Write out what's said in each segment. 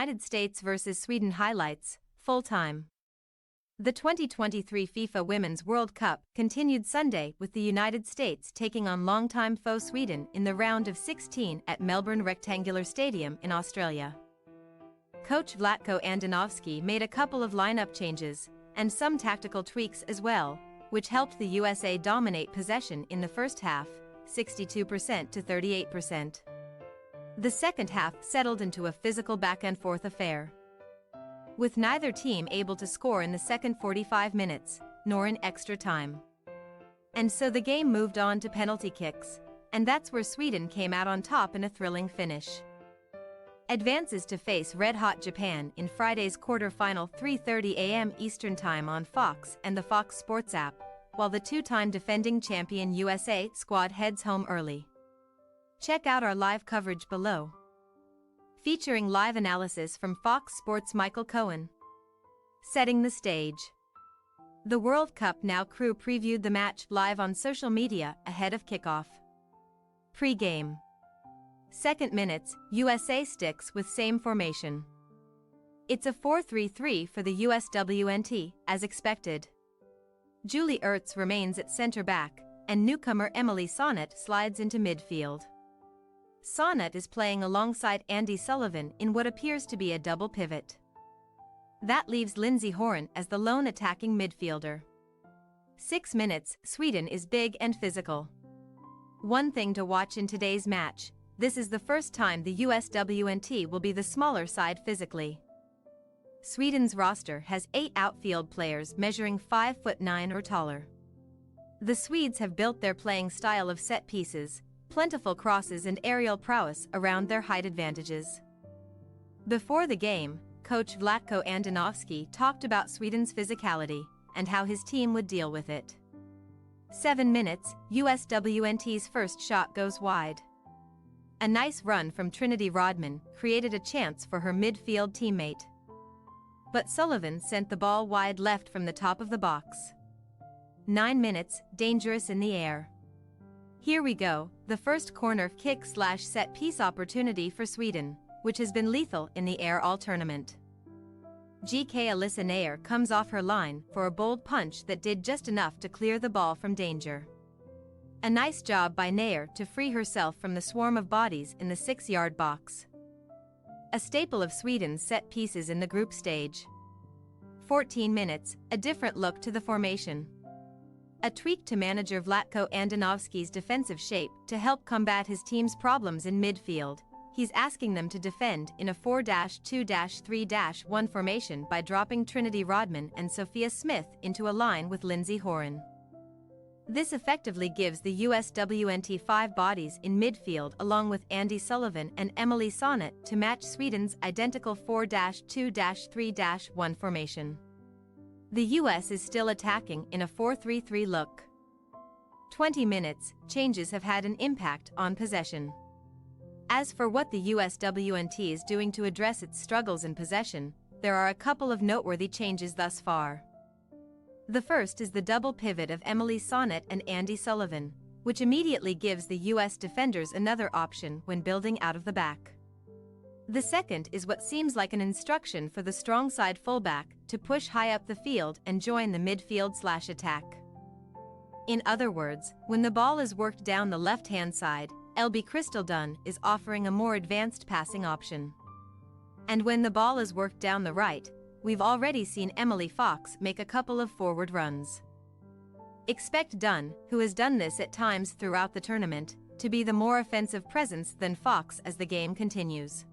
United States vs Sweden highlights, full time. The 2023 FIFA Women's World Cup continued Sunday with the United States taking on longtime foe Sweden in the round of 16 at Melbourne Rectangular Stadium in Australia. Coach Vlatko Andonovski made a couple of lineup changes, and some tactical tweaks as well, which helped the USA dominate possession in the first half, 62% to 38%. The second half settled into a physical back-and-forth affair, with neither team able to score in the second 45 minutes, nor in extra time. And so the game moved on to penalty kicks, and that's where Sweden came out on top in a thrilling finish. Advances to face red-hot Japan in Friday's quarter-final 3:30 a.m. Eastern Time on Fox and the Fox Sports app, while the two-time defending champion USA squad heads home early. Check out our live coverage below, featuring live analysis from Fox Sports' Michael Cohen. Setting the stage. The World Cup Now crew previewed the match live on social media ahead of kickoff. Pre-game. Second minutes, USA sticks with same formation. It's a 4-3-3 for the USWNT, as expected. Julie Ertz remains at center back, and newcomer Emily Sonnet slides into midfield. Sonnet is playing alongside Andy Sullivan in what appears to be a double pivot. That leaves Lindsey Horan as the lone attacking midfielder. 6 minutes, Sweden is big and physical. One thing to watch in today's match: this is the first time the USWNT will be the smaller side physically. Sweden's roster has 8 outfield players measuring 5'9" or taller. The Swedes have built their playing style of set pieces, plentiful crosses and aerial prowess around their height advantages. Before the game, coach Vlatko Andonovski talked about Sweden's physicality and how his team would deal with it. 7 minutes, USWNT's first shot goes wide. A nice run from Trinity Rodman created a chance for her midfield teammate, but Sullivan sent the ball wide left from the top of the box. 9 minutes, dangerous in the air. Here we go, the first corner kick/set piece opportunity for Sweden, which has been lethal in the air all tournament. GK Alyssa Nair comes off her line for a bold punch that did just enough to clear the ball from danger. A nice job by Nair to free herself from the swarm of bodies in the 6-yard box. A staple of Sweden's set pieces in the group stage. 14 minutes, a different look to the formation. A tweak to manager Vlatko Andonovski's defensive shape to help combat his team's problems in midfield. He's asking them to defend in a 4-2-3-1 formation by dropping Trinity Rodman and Sophia Smith into a line with Lindsey Horan. This effectively gives the USWNT 5 bodies in midfield along with Andy Sullivan and Emily Sonnet to match Sweden's identical 4-2-3-1 formation. The US is still attacking in a 4-3-3 look. 20 minutes, changes have had an impact on possession. As for what the USWNT is doing to address its struggles in possession, there are a couple of noteworthy changes thus far. The first is the double pivot of Emily Sonnet and Andy Sullivan, which immediately gives the US defenders another option when building out of the back. The second is what seems like an instruction for the strong side fullback to push high up the field and join the midfield/attack. In other words, when the ball is worked down the left-hand side, LB Crystal Dunn is offering a more advanced passing option. And when the ball is worked down the right, we've already seen Emily Fox make a couple of forward runs. Expect Dunn, who has done this at times throughout the tournament, to be the more offensive presence than Fox as the game continues.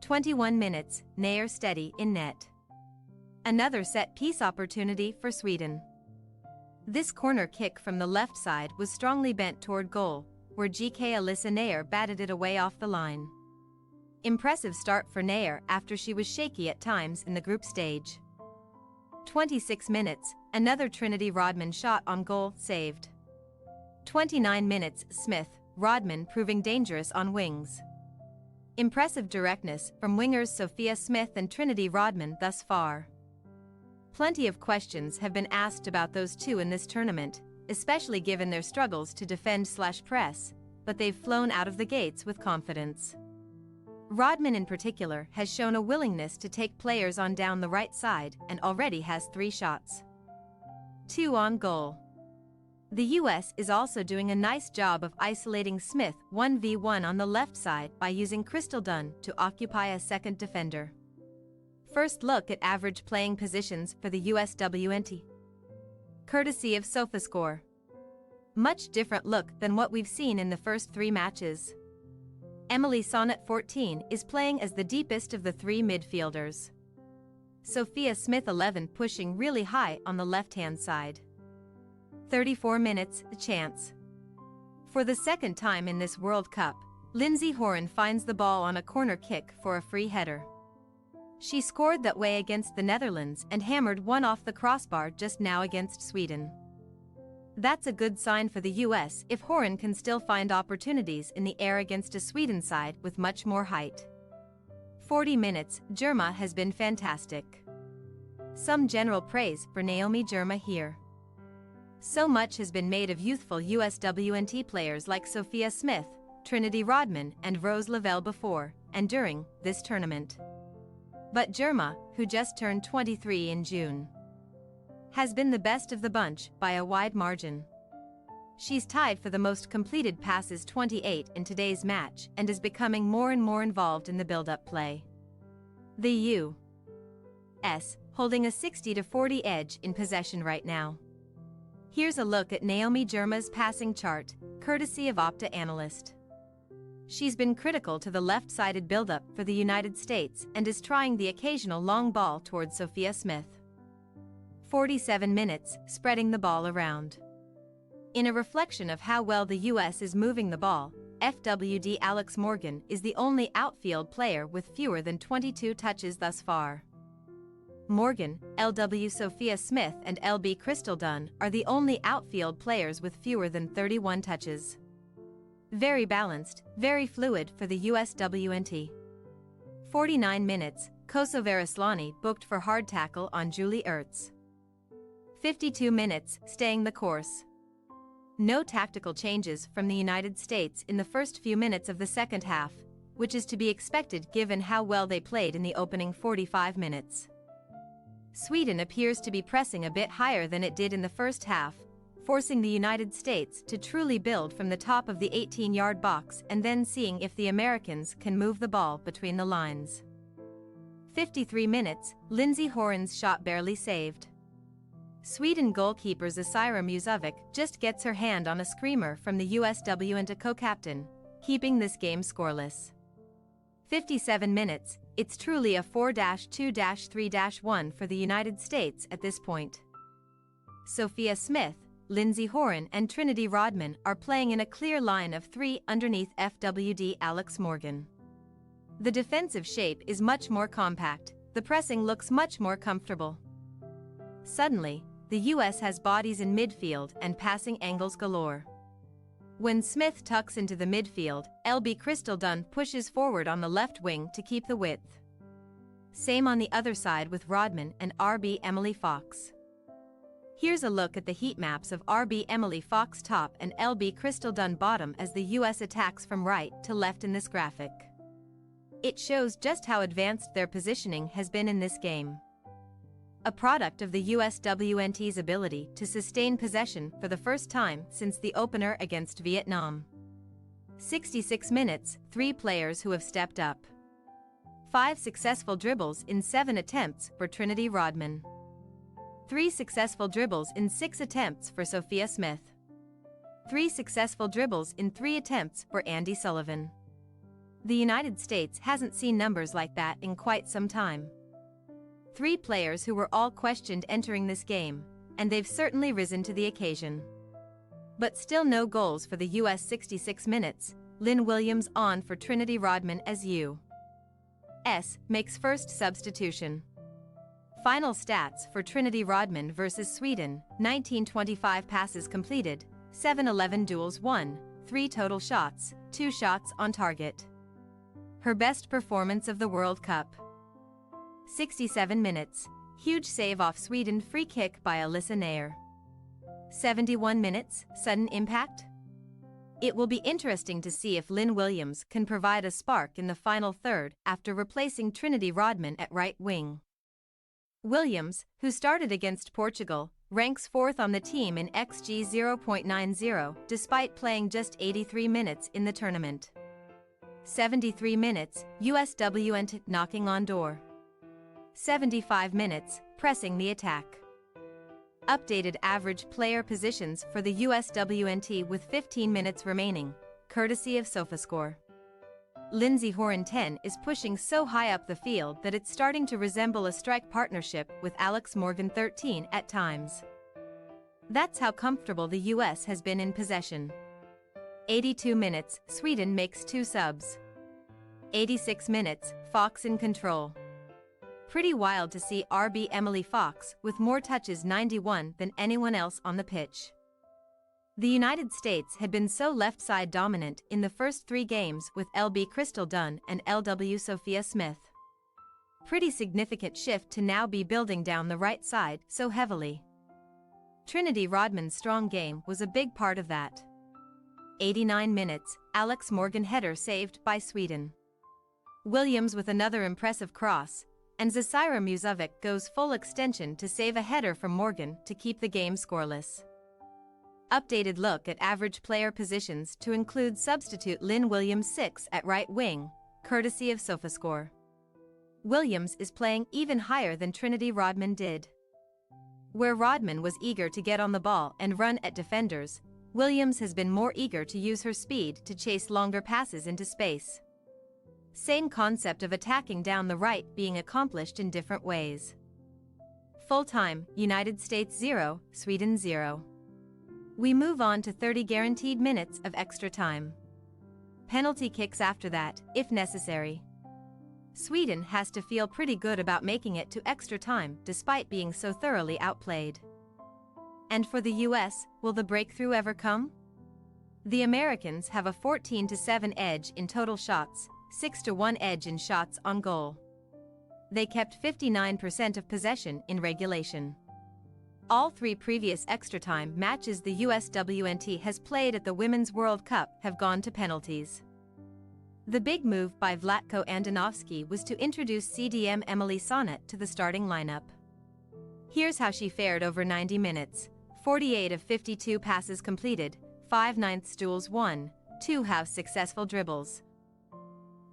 21 minutes, Nair steady in net. Another set-piece opportunity for Sweden. This corner kick from the left side was strongly bent toward goal, where GK Alyssa Nair batted it away off the line. Impressive start for Nair after she was shaky at times in the group stage. 26 minutes, another Trinity Rodman shot on goal saved. 29 minutes, Smith, Rodman proving dangerous on wings. Impressive directness from wingers Sophia Smith and Trinity Rodman thus far. Plenty of questions have been asked about those two in this tournament, especially given their struggles to defend/press, but they've flown out of the gates with confidence. Rodman in particular has shown a willingness to take players on down the right side and already has 3 shots. 2 on goal. The US is also doing a nice job of isolating Smith 1v1 on the left side by using Crystal Dunn to occupy a second defender. First look at average playing positions for the USWNT. Courtesy of SofaScore. Much different look than what we've seen in the first 3 matches. Emily Sonnet 14 is playing as the deepest of the 3 midfielders. Sophia Smith 11 pushing really high on the left-hand side. 34 minutes, a chance. For the second time in this World Cup, Lindsey Horan finds the ball on a corner kick for a free header. She scored that way against the Netherlands and hammered one off the crossbar just now against Sweden. That's a good sign for the US if Horan can still find opportunities in the air against a Sweden side with much more height. 40 minutes, Germa has been fantastic. Some general praise for Naomi Germa here. So much has been made of youthful USWNT players like Sophia Smith, Trinity Rodman and Rose Lavelle before and during this tournament. But Germa, who just turned 23 in June, has been the best of the bunch by a wide margin. She's tied for the most completed passes, 28 in today's match, and is becoming more and more involved in the build-up play. The U.S. holding a 60-40 edge in possession right now. Here's a look at Naomi Germa's passing chart, courtesy of Opta Analyst. She's been critical to the left-sided build-up for the United States and is trying the occasional long ball towards Sophia Smith. 47 minutes, spreading the ball around. In a reflection of how well the US is moving the ball, FWD Alex Morgan is the only outfield player with fewer than 22 touches thus far. Morgan, LW Sophia Smith and LB Crystal Dunn are the only outfield players with fewer than 31 touches. Very balanced, very fluid for the USWNT. 49 minutes, Kosovar Aslani booked for hard tackle on Julie Ertz. 52 minutes, staying the course. No tactical changes from the United States in the first few minutes of the second half, which is to be expected given how well they played in the opening 45 minutes. Sweden appears to be pressing a bit higher than it did in the first half, forcing the United States to truly build from the top of the 18-yard box and then seeing if the Americans can move the ball between the lines. 53 minutes, Lindsey Horan's shot barely saved. Sweden goalkeeper Zasira Musovic just gets her hand on a screamer from the USWNT co-captain, keeping this game scoreless. 57 minutes, it's truly a 4-2-3-1 for the United States at this point. Sophia Smith, Lindsey Horan and Trinity Rodman are playing in a clear line of 3 underneath FWD Alex Morgan. The defensive shape is much more compact, the pressing looks much more comfortable. Suddenly, the US has bodies in midfield and passing angles galore. When Smith tucks into the midfield, LB Crystal Dunn pushes forward on the left wing to keep the width. Same on the other side with Rodman and RB Emily Fox. Here's a look at the heat maps of RB Emily Fox top and LB Crystal Dunn bottom as the US attacks from right to left in this graphic. It shows just how advanced their positioning has been in this game. A product of the USWNT's ability to sustain possession for the first time since the opener against Vietnam. 66 minutes, 3 players who have stepped up. 5 successful dribbles in 7 attempts for Trinity Rodman. 3 successful dribbles in 6 attempts for Sophia Smith. 3 successful dribbles in 3 attempts for Andy Sullivan. The United States hasn't seen numbers like that in quite some time. 3 players who were all questioned entering this game, and they've certainly risen to the occasion. But still no goals for the US. 66 minutes, Lynn Williams on for Trinity Rodman as U.S. makes first substitution. Final stats for Trinity Rodman versus Sweden: 1925 passes completed, 711 duels won, 3 total shots, 2 shots on target. Her best performance of the World Cup. 67 minutes, huge save off Sweden free kick by Alyssa Nair. 71 minutes, sudden impact. It will be interesting to see if Lynn Williams can provide a spark in the final third after replacing Trinity Rodman at right wing. Williams, who started against Portugal, ranks fourth on the team in xG 0.90 despite playing just 83 minutes in the tournament. 73 minutes, USWNT knocking on door. 75 minutes, pressing the attack. Updated average player positions for the USWNT with 15 minutes remaining, courtesy of SofaScore. Lindsey Horan 10 is pushing so high up the field that it's starting to resemble a strike partnership with Alex Morgan 13 at times. That's how comfortable the US has been in possession. 82 minutes, Sweden makes 2 subs. 86 minutes, Fox in control. Pretty wild to see RB Emily Fox with more touches 91 than anyone else on the pitch. The United States had been so left-side dominant in the first 3 games with LB Crystal Dunn and LW Sophia Smith. Pretty significant shift to now be building down the right side so heavily. Trinity Rodman's strong game was a big part of that. 89 minutes, Alex Morgan header saved by Sweden. Williams with another impressive cross, and Zasira Muzovic goes full extension to save a header from Morgan to keep the game scoreless. Updated look at average player positions to include substitute Lynn Williams 6 at right wing, courtesy of SofaScore. Williams is playing even higher than Trinity Rodman did. Where Rodman was eager to get on the ball and run at defenders, Williams has been more eager to use her speed to chase longer passes into space. Same concept of attacking down the right being accomplished in different ways. Full time, United States 0, Sweden 0. We move on to 30 guaranteed minutes of extra time. Penalty kicks after that, if necessary. Sweden has to feel pretty good about making it to extra time despite being so thoroughly outplayed. And for the US, will the breakthrough ever come? The Americans have a 14-7 edge in total shots, 6-1 edge in shots on goal. They kept 59% of possession in regulation. All 3 previous extra time matches the USWNT has played at the Women's World Cup have gone to penalties. The big move by Vlatko Andonovski was to introduce CDM Emily Sonnet to the starting lineup. Here's how she fared over 90 minutes. 48 of 52 passes completed, 5/9 duels won, 2 half successful dribbles.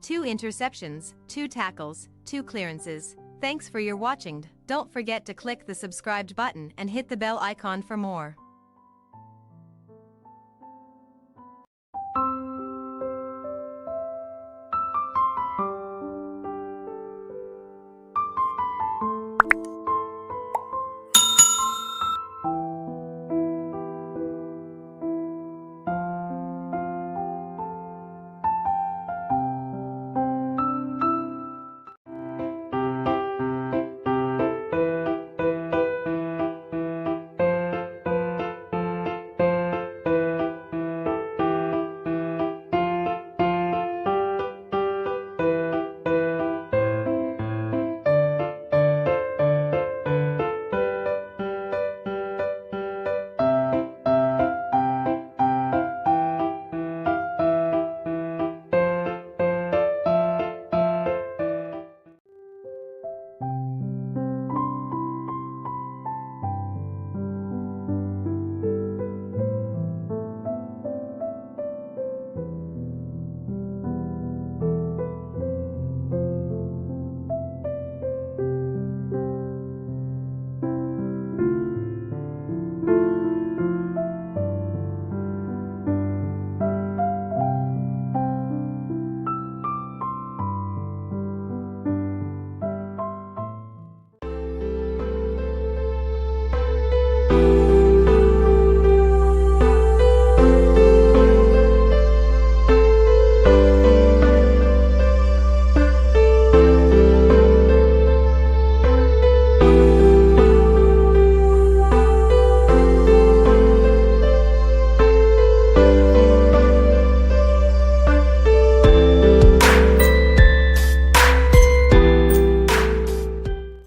2 interceptions, 2 tackles, 2 clearances. Thanks for your watching. Don't forget to click the subscribed button and hit the bell icon for more.